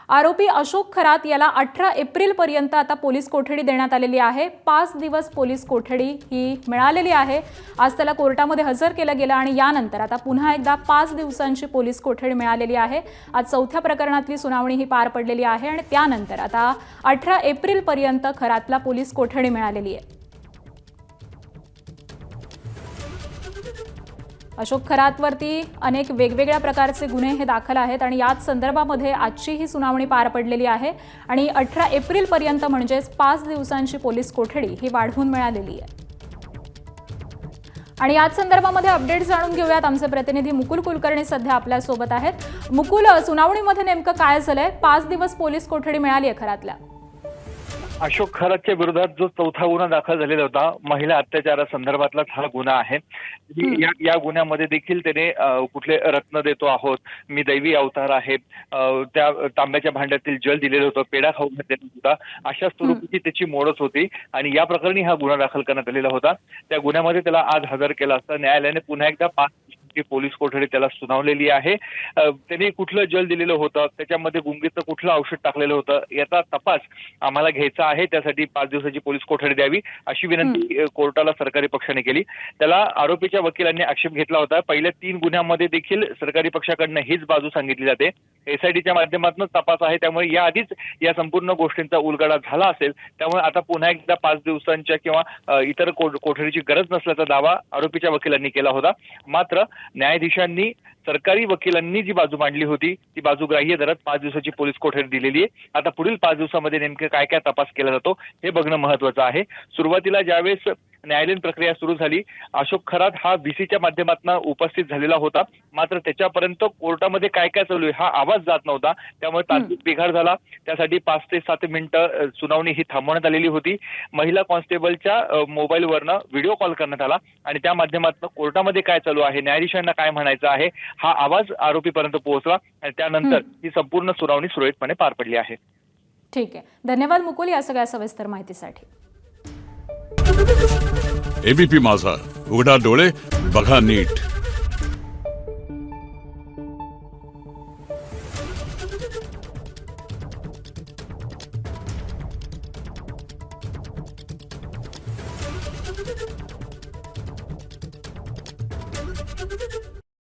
आरोपी अशोक खरात याला 18 एप्रिलपर्यंत आता पोलीस कोठडी देण्यात आलेली आहे। 5 दिवस पोलीस कोठडी ही मिळालेली आहे। आज त्याला कोर्टामध्ये हजर केलं गेलं आणि यानंतर आता पुन्हा एकदा 5 दिवसांची पोलीस कोठडी मिळालेली आहे। आज चौथ्या प्रकरणातली सुनावणी ही पार पडलेली आहे आणि त्यानंतर आता 18 एप्रिलपर्यंत खरातला पोलीस कोठडी मिळालेली आहे। अशोक खरातवरती अनेक वेगवेगळ्या प्रकारचे गुन्हे हे दाखल आहेत आणि याच संदर्भामध्ये आजची ही सुनावणी पार पडलेली आहे आणि 18 एप्रिलपर्यंत म्हणजेच 5 दिवसांची पोलीस कोठडी ही वाढवून मिळालेली आहे। आणि याच संदर्भामध्ये अपडेट जाणून घेऊयात। आमचे प्रतिनिधी मुकुल कुलकर्णी सध्या आपल्या सोबत आहेत। मुकुल, सुनावणीमध्ये नेमकं काय झालंय? 5 दिवस पोलीस कोठडी मिळाली आहे खरातल्या। अशोक खरातच्या विरोधात जो चौथा गुन्हा दाखल झालेला होता, महिला अत्याचारासंदर्भातलाच हा गुन्हा आहे। या गुन्ह्यामध्ये देखील त्याने कुठले रत्न देतो आहोत, मी दैवी अवतार आहे, त्या तांब्याच्या भांड्यातील जल दिलेलं होतं, पेढा खाऊ घातलेला होता, अशा स्वरूपाची त्याची मोडच होती आणि या प्रकरणी हा गुन्हा दाखल करण्यात आलेला होता। त्या गुन्ह्यामध्ये त्याला आज हजर केला असता न्यायालयाने पुन्हा एकदा 5 पोलीस कोठडी त्याला सुनावलेली आहे। त्यांनी कुठलं जल दिलेलं होतं, त्याच्यामध्ये गुंगीचं कुठलं औषध टाकलेलं होतं, याचा तपास आम्हाला घ्यायचा आहे, त्यासाठी 5 दिवसाची पोलीस कोठडी द्यावी अशी विनंती कोर्टाला सरकारी पक्षाने केली। त्याला आरोपीच्या वकिलांनी आक्षेप घेतला होता। पहिल्या 3 गुन्ह्यांमध्ये देखील सरकारी पक्षाकडनं हीच बाजू सांगितली जाते। एसआयटीच्या माध्यमातून तपास आहे, त्यामुळे याआधीच या संपूर्ण गोष्टींचा उलगडा झाला असेल, त्यामुळे आता पुन्हा एकदा 5 दिवसांच्या किंवा इतर कोठडीची गरज नसल्याचा दावा आरोपीच्या वकिलांनी केला होता। मात्र न्यायाधीशांनी सरकारी वकिलांनी जी बाजू मांडली होती ती बाजू ग्राह्य धरत 5 दिवसाची पोलीस कोठडी दिलेली आहे। आता पुढील 5 दिवसामध्ये नेमके काय काय तपास केला जातो हे बघणं महत्त्वाचं आहे। सुरुवातीला ज्यावेळेस न्यायालयीन प्रक्रिया सुरू झाली, अशोक खरात हा व्हीसीच्या माध्यमातून उपस्थित झालेला होता, मात्र त्याच्यापर्यंत कोर्टामध्ये काय काय चालू आहे हा आवाज जात नव्हता, त्यामुळे तांत्रिक बिघाड झाला। त्यासाठी 5 ते 7 मिनिटं सुनावणी ही थांबवण्यात आलेली होती। महिला कॉन्स्टेबलच्या मोबाईलवरनं व्हिडिओ कॉल करण्यात आला आणि त्या माध्यमातून कोर्टामध्ये काय चालू आहे, न्यायाधीशांना काय म्हणायचं आहे हा आवाज आरोपीपर्यंत पोहोचला आणि त्यानंतर ही संपूर्ण सुनावणी सुरळीतपणे पार पडली आहे। ठीक आहे, धन्यवाद मुकुल या सगळ्या सविस्तर माहितीसाठी। एबीपी माझा, उघडा डोळे बघा नीट।